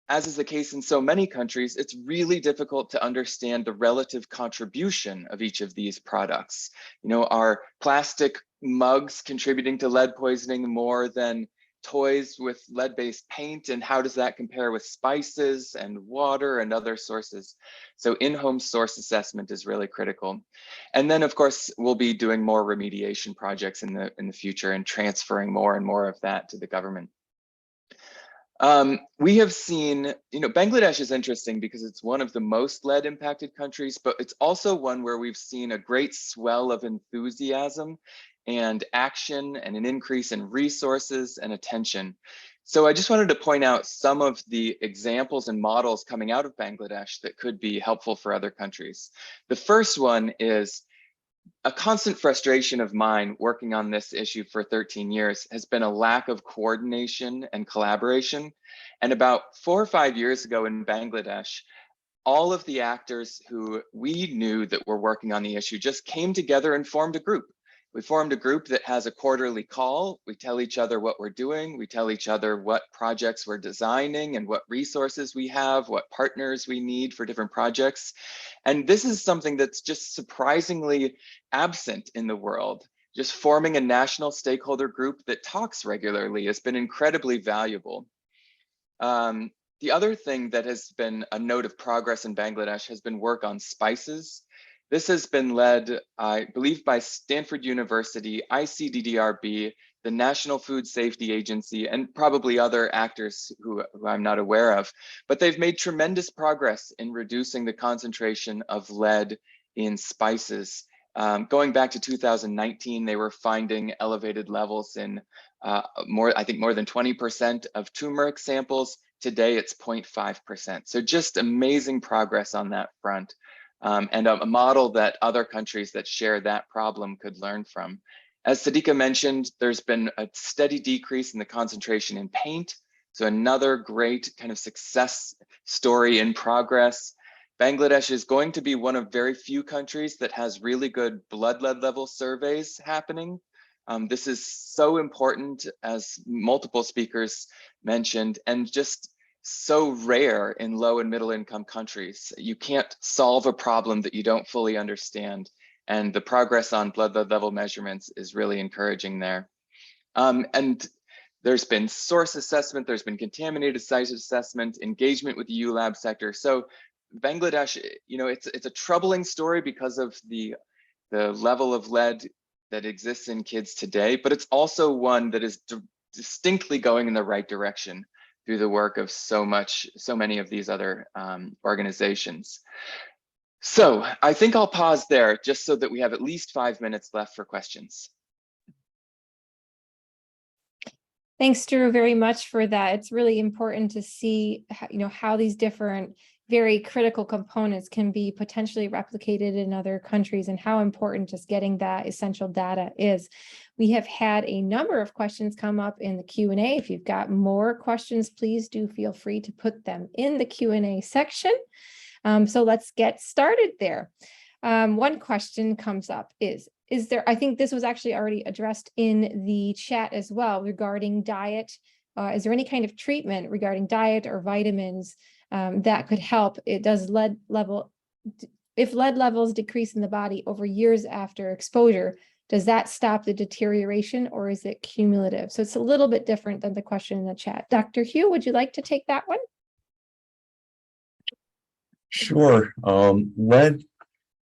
as is the case in so many countries, it's really difficult to understand the relative contribution of each of these products. Are plastic mugs contributing to lead poisoning more than toys with lead-based paint, and how does that compare with spices and water and other sources? So in-home source assessment is really critical. And then of course, we'll be doing more remediation projects in the future and transferring more and more of that to the government. We have seen, Bangladesh is interesting because it's one of the most lead impacted countries, but it's also one where we've seen a great swell of enthusiasm and action and an increase in resources and attention. So I just wanted to point out some of the examples and models coming out of Bangladesh that could be helpful for other countries. The first one is a constant frustration of mine working on this issue for 13 years has been a lack of coordination and collaboration. And about 4 or 5 years ago in Bangladesh, all of the actors who we knew that were working on the issue just came together and formed a group. We formed a group that has a quarterly call. We tell each other what we're doing. We tell each other what projects we're designing and what resources we have, what partners we need for different projects. And this is something that's just surprisingly absent in the world. Just forming a national stakeholder group that talks regularly has been incredibly valuable. The other thing that has been a note of progress in Bangladesh has been work on spices. This has been led, I believe, by Stanford University, ICDDRB, the National Food Safety Agency, and probably other actors who I'm not aware of. But they've made tremendous progress in reducing the concentration of lead in spices. Going back to 2019, they were finding elevated levels in more than 20% of turmeric samples. Today, it's 0.5%. So just amazing progress on that front. And a model that other countries that share that problem could learn from. As Sadiqa mentioned, there's been a steady decrease in the concentration in paint. So another great kind of success story in progress. Bangladesh is going to be one of very few countries that has really good blood lead level surveys happening. This is so important, as multiple speakers mentioned, and just so rare in low and middle income countries. You can't solve a problem that you don't fully understand. And the progress on blood lead level measurements is really encouraging there. And there's been source assessment, there's been contaminated site assessment, engagement with the ULab sector. So Bangladesh, it's a troubling story because of the level of lead that exists in kids today, but it's also one that is distinctly going in the right direction through the work of so many of these other organizations. So I think I'll pause there just so that we have at least 5 minutes left for questions.
Thanks, Drew, very much for that. It's really important to see, how these different very critical components can be potentially replicated in other countries and how important just getting that essential data is. We have had a number of questions come up in the Q&A. If you've got more questions, please do feel free to put them in the Q&A section. So let's get started there. One question comes up is there, I think this was actually already addressed in the chat as well regarding diet. Is there any kind of treatment regarding diet or vitamins that could help? If lead levels decrease in the body over years after exposure, does that stop the deterioration or is it cumulative? So it's a little bit different than the question in the chat. Dr. Hugh, would you like to take that one?
Sure. Lead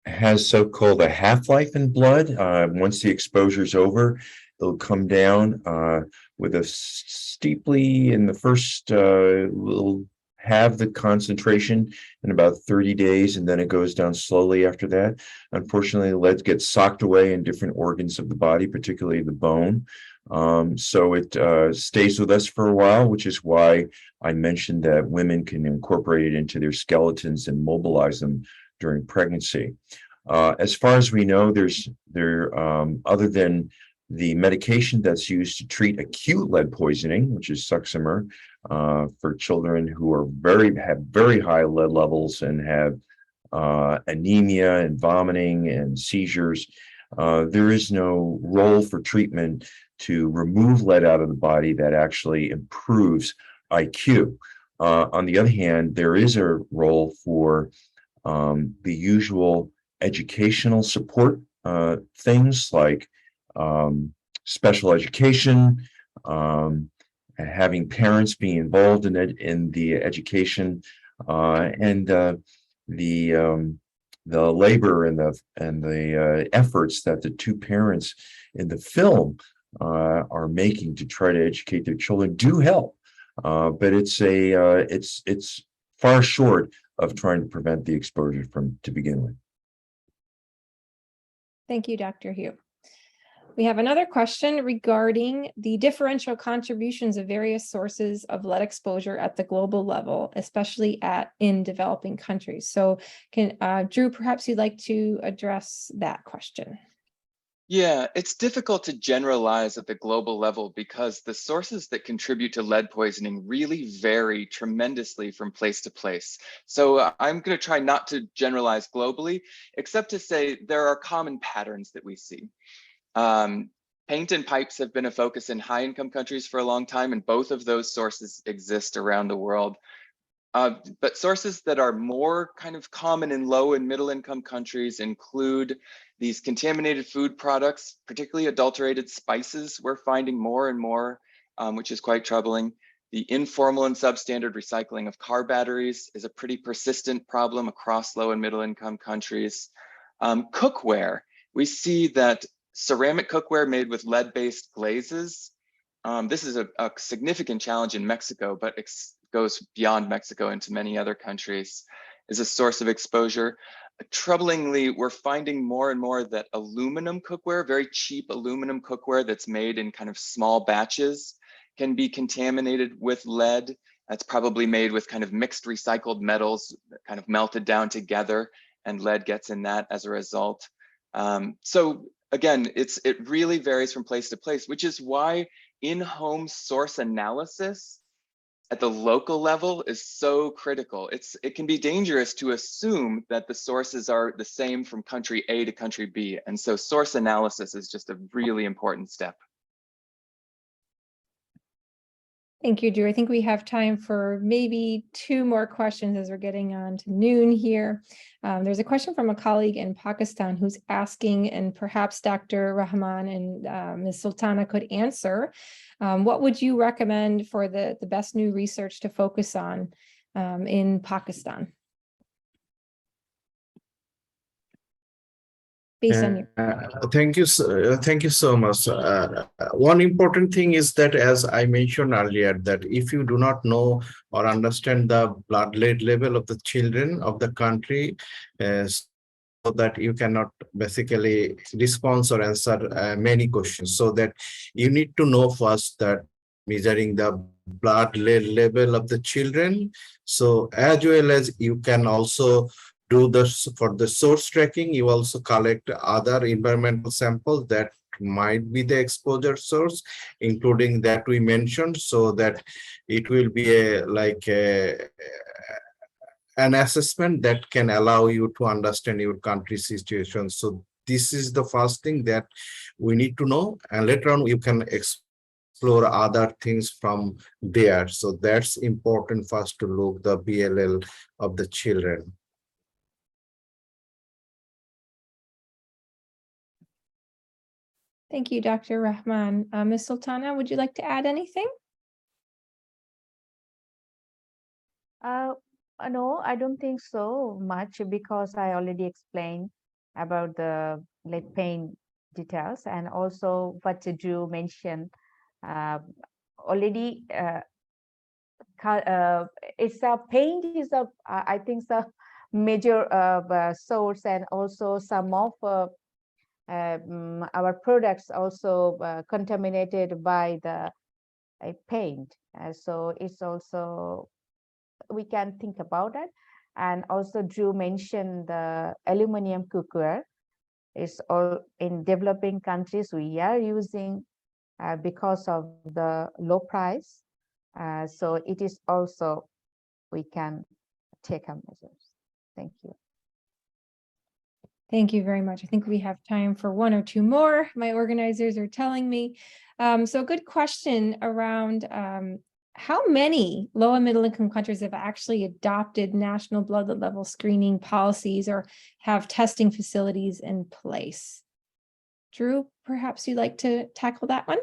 has so-called a half-life in blood. Once the exposure is over, it'll come down with a steeply in the first will have the concentration in about 30 days, and then it goes down slowly after that. Unfortunately, lead gets socked away in different organs of the body, particularly the bone. So it stays with us for a while, which is why I mentioned that women can incorporate it into their skeletons and mobilize them during pregnancy. As far as we know, other than the medication that's used to treat acute lead poisoning, which is Suxamer, for children who are have very high lead levels and have anemia and vomiting and seizures, there is no role for treatment to remove lead out of the body that actually improves IQ. On the other hand, there is a role for the usual educational support things like special education, having parents be involved in it, in the education, and the labor and the efforts that the two parents in the film are making to try to educate their children do help, but it's far short of trying to prevent the exposure to begin with.
Thank you, Dr. Hugh. We have another question regarding the differential contributions of various sources of lead exposure at the global level, especially in developing countries. So Drew, perhaps you'd like to address that question.
Yeah, it's difficult to generalize at the global level because the sources that contribute to lead poisoning really vary tremendously from place to place. So I'm going to try not to generalize globally, except to say there are common patterns that we see. Paint and pipes have been a focus in high-income countries for a long time, and both of those sources exist around the world. But sources that are more kind of common in low and middle-income countries include these contaminated food products, particularly adulterated spices. We're finding more and more, which is quite troubling. The informal and substandard recycling of car batteries is a pretty persistent problem across low and middle-income countries. Cookware, we see that ceramic cookware made with lead-based glazes. This is a significant challenge in Mexico, but goes beyond Mexico into many other countries, is a source of exposure. Troublingly, we're finding more and more that aluminum cookware, very cheap aluminum cookware that's made in kind of small batches, can be contaminated with lead. That's probably made with kind of mixed recycled metals, kind of melted down together, and lead gets in that as a result. So again, it really varies from place to place, which is why in-home source analysis at the local level is so critical. It can be dangerous to assume that the sources are the same from country A to country B. And so source analysis is just a really important step.
Thank you, Drew. I think we have time for maybe 2 more questions as we're getting on to noon here. There's a question from a colleague in Pakistan who's asking, and perhaps Dr. Rahman and Ms. Sultana could answer, what would you recommend for the best new research to focus on in Pakistan? Based on your
Thank you so much. One important thing is that, as I mentioned earlier, that if you do not know or understand the blood lead level of the children of the country, so that you cannot basically respond or answer many questions. So that you need to know first that measuring the blood lead level of the children. So as well as you can also do this for the source tracking, you also collect other environmental samples that might be the exposure source, including that we mentioned, so that it will be an assessment that can allow you to understand your country situation. So this is the first thing that we need to know, and later on you can explore other things from there. So that's important first to look the BLL of the children.
Thank you, Dr. Rahman. Ms. Sultana, would you like to add anything?
No, I don't think so much, because I already explained about the lead paint details, and also what Drew mentioned already. It's a paint is a I think the major source, and also some of our products also contaminated by the paint. So it's also, we can think about it. And also Drew mentioned the aluminum cookware is all in developing countries we are using because of the low price. So it is also, we can take our measures. Thank you.
Thank you very much. I think we have time for 1 or 2 more. My organizers are telling me. So a good question around how many low and middle income countries have actually adopted national blood level screening policies or have testing facilities in place? Drew, perhaps you'd like to tackle that one?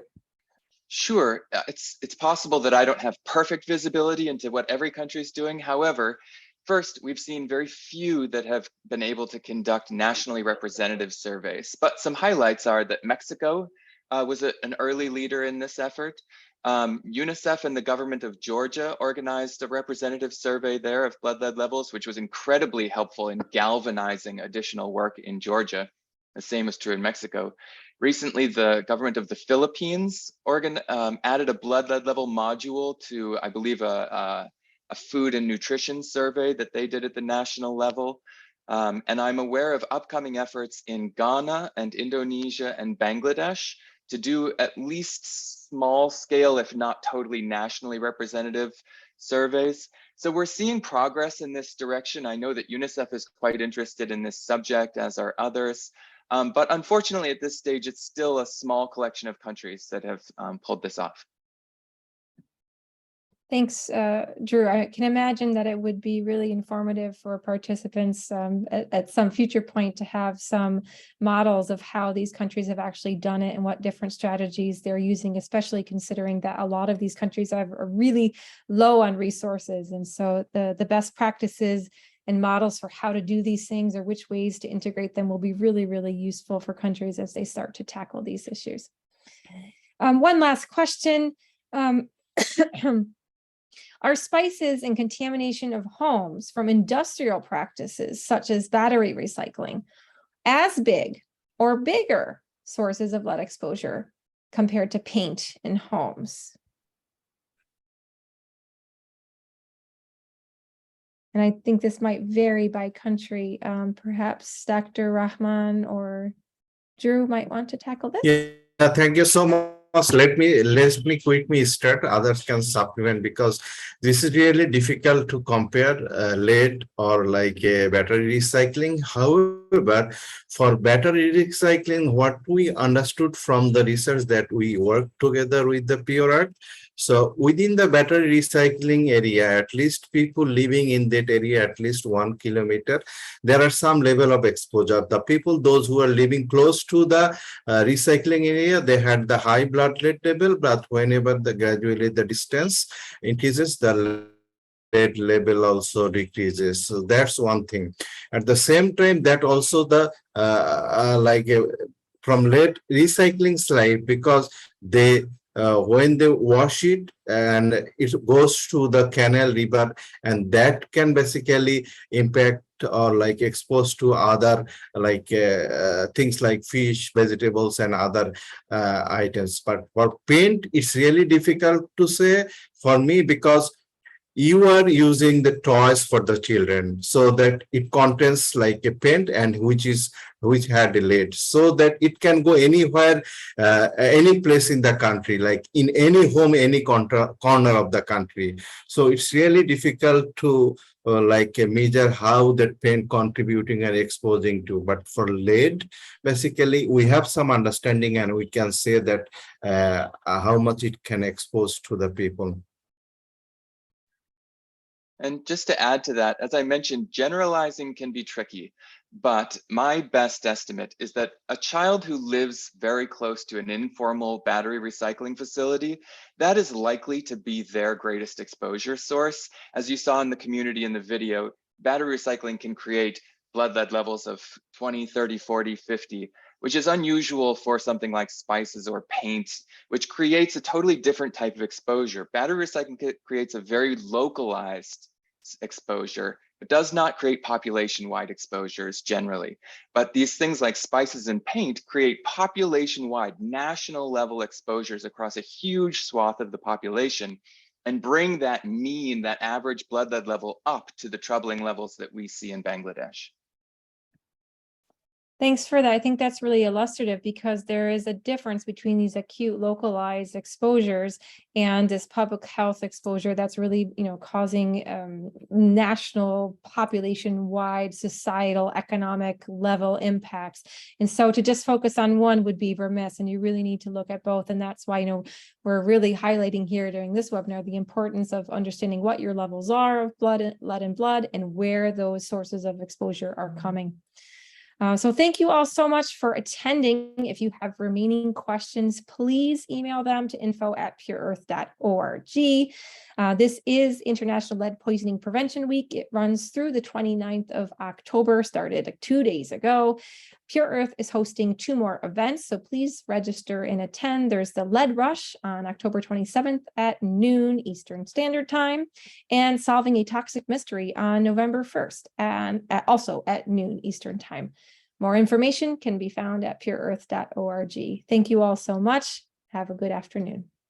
Sure, it's possible that I don't have perfect visibility into what every country is doing. However, first, we've seen very few that have been able to conduct nationally representative surveys, but some highlights are that Mexico was an early leader in this effort. UNICEF and the government of Georgia organized a representative survey there of blood lead levels, which was incredibly helpful in galvanizing additional work in Georgia. The same is true in Mexico. Recently, the government of the Philippines added a blood lead level module to, I believe, a food and nutrition survey that they did at the national level. And I'm aware of upcoming efforts in Ghana and Indonesia and Bangladesh to do at least small scale, if not totally nationally representative surveys. So we're seeing progress in this direction. I know that UNICEF is quite interested in this subject, as are others. But unfortunately, at this stage, it's still a small collection of countries that have pulled this off.
Thanks, Drew. I can imagine that it would be really informative for participants at some future point to have some models of how these countries have actually done it and what different strategies they're using, especially considering that a lot of these countries are really low on resources. And so the best practices and models for how to do these things or which ways to integrate them will be really, really useful for countries as they start to tackle these issues. One last question. Are spices and contamination of homes from industrial practices, such as battery recycling, as big or bigger sources of lead exposure compared to paint in homes? And I think this might vary by country. Perhaps Dr. Rahman or Drew might want to tackle this.
Yeah, thank you so much. let me quickly start, others can supplement, because this is really difficult to compare lead or like a battery recycling. However, for battery recycling, what we understood from the research that we worked together with the Pure Earth, so within the battery recycling area, at least people living in that area at least 1 kilometer, there are some level of exposure. The people, those who are living close to the recycling area, they had the high blood lead level, but whenever gradually the distance increases, the lead level also decreases. So that's one thing. At the same time, that also the from lead recycling slide, because they when they wash it and it goes to the canal, river, and that can basically impact or like exposed to other like things like fish, vegetables, and other items. But for paint, it's really difficult to say for me, because you are using the toys for the children, so that it contains like a paint, and which had a lid, so that it can go anywhere, any place in the country, like in any home, any corner of the country. So it's really difficult to measure how that paint contributing and exposing to. But for lead, basically we have some understanding, and we can say that how much it can expose to the people.
And just to add to that, as I mentioned, generalizing can be tricky, but my best estimate is that a child who lives very close to an informal battery recycling facility, that is likely to be their greatest exposure source. As you saw in the community in the video, battery recycling can create blood lead levels of 20, 30, 40, 50, which is unusual for something like spices or paint, which creates a totally different type of exposure. Battery recycling creates a very localized exposure. It does not create population-wide exposures generally, but these things like spices and paint create population-wide, national level exposures across a huge swath of the population, and bring that mean, that average blood lead level up to the troubling levels that we see in Bangladesh.
Thanks for that. I think that's really illustrative, because there is a difference between these acute localized exposures and this public health exposure that's really, causing national population-wide societal economic level impacts. And so to just focus on one would be remiss, and you really need to look at both. And that's why, we're really highlighting here during this webinar the importance of understanding what your levels are of lead in blood and where those sources of exposure are coming. So thank you all so much for attending. If you have remaining questions, please email them to info@pureearth.org. This is International Lead Poisoning Prevention Week. It runs through the 29th of October, started 2 days ago. Pure Earth is hosting 2 more events, so please register and attend. There's the Lead Rush on October 27th at noon Eastern Standard Time, and Solving a Toxic Mystery on November 1st, and also at noon Eastern Time. More information can be found at pureearth.org. Thank you all so much. Have a good afternoon.